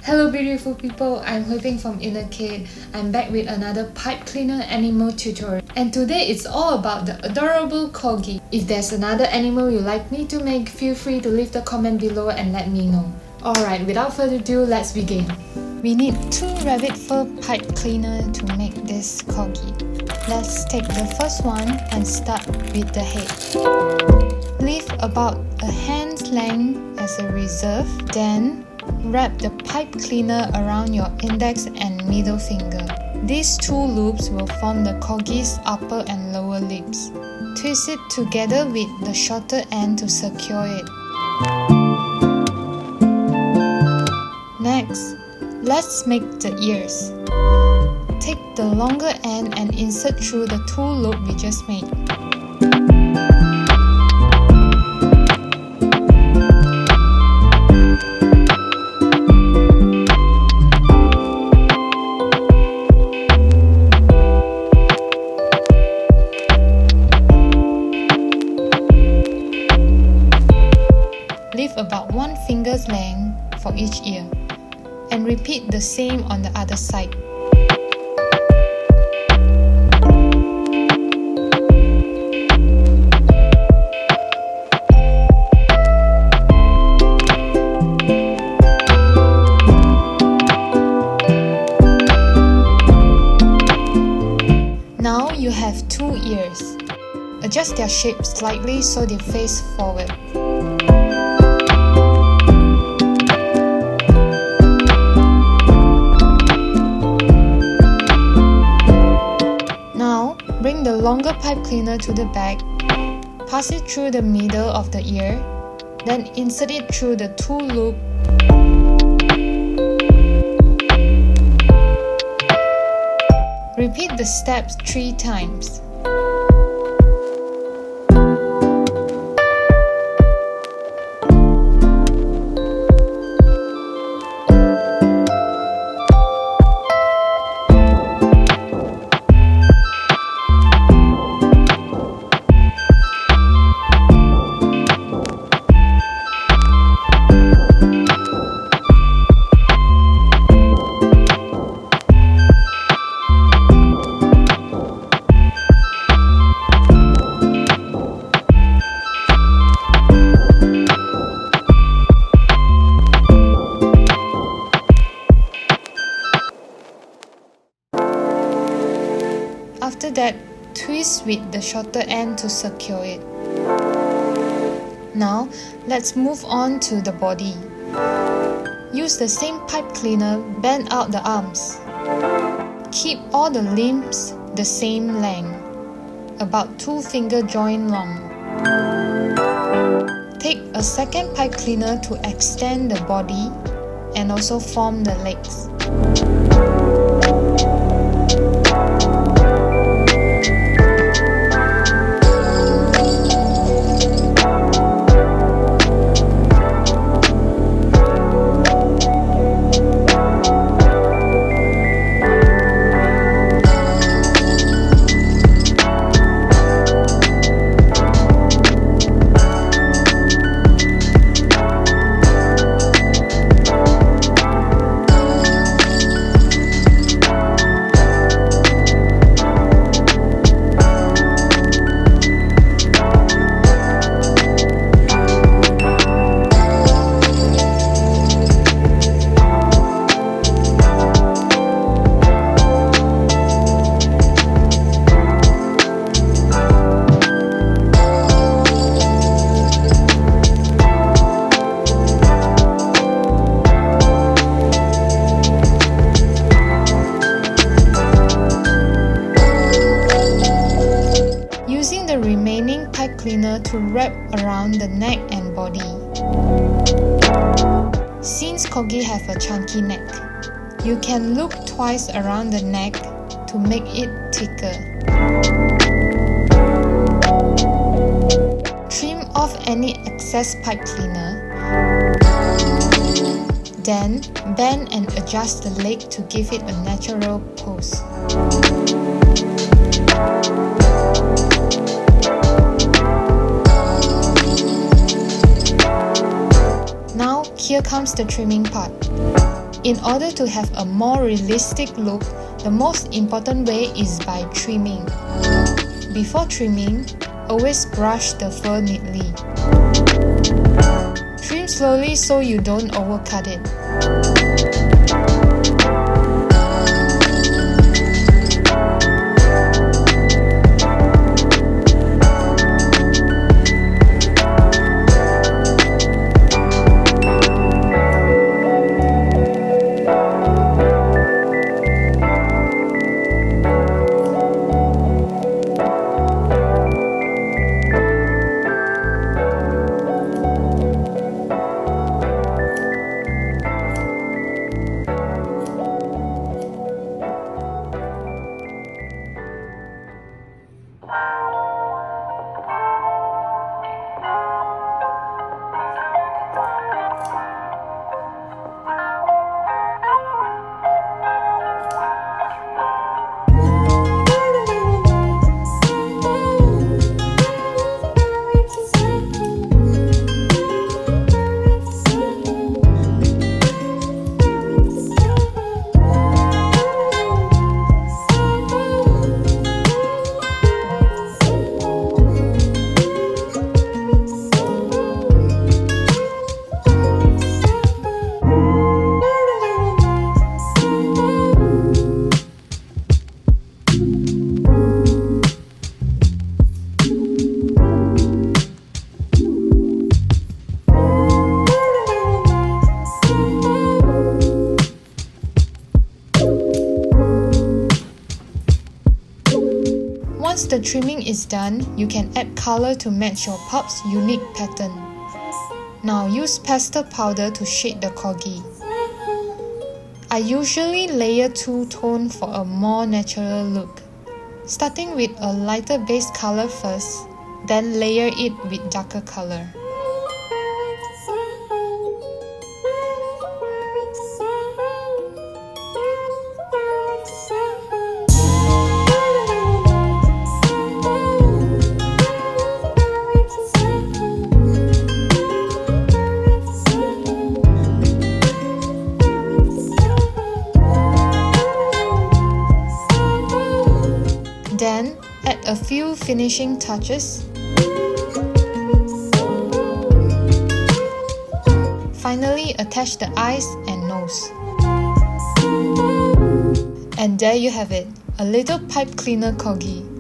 Hello beautiful people, I'm Hui Ping from Inakit. I'm back with another pipe cleaner animal tutorial. And today it's all about the adorable Corgi. If there's another animal you'd like me to make, feel free to leave the comment below and let me know. Alright, without further ado, let's begin. We need 2 rabbit fur pipe cleaner to make this Corgi. Let's take the first one and start with the head. Leave about a hand's length as a reserve, then wrap the pipe cleaner around your index and middle finger. These 2 loops will form the Corgi's upper and lower lips. Twist it together with the shorter end to secure it. Next, let's make the ears. Take the longer end and insert through the 2 loops we just made. Leave about 1 finger's length for each ear, and repeat the same on the other side. Now you have 2 ears. Adjust their shape slightly so they face forward. Bring the longer pipe cleaner to the back, pass it through the middle of the ear, then insert it through the 2 loops. Repeat the steps 3 times. After that, twist with the shorter end to secure it. Now, let's move on to the body. Use the same pipe cleaner, bend out the arms. Keep all the limbs the same length, about 2 finger joint long. Take a second pipe cleaner to extend the body and also form the legs. Using the remaining pipe cleaner to wrap around the neck and body. Since Corgi have a chunky neck, you can loop twice around the neck to make it thicker. Trim off any excess pipe cleaner. Then bend and adjust the leg to give it a natural pose. Here comes the trimming part. In order to have a more realistic look, the most important way is by trimming. Before trimming, always brush the fur neatly. Trim slowly so you don't overcut it. Once the trimming is done, you can add color to match your pup's unique pattern. Now use pastel powder to shade the corgi. I usually layer two-tone for a more natural look. Starting with a lighter base color first, then layer it with darker color. Then, add a few finishing touches. Finally, attach the eyes and nose. And there you have it, a little pipe cleaner corgi.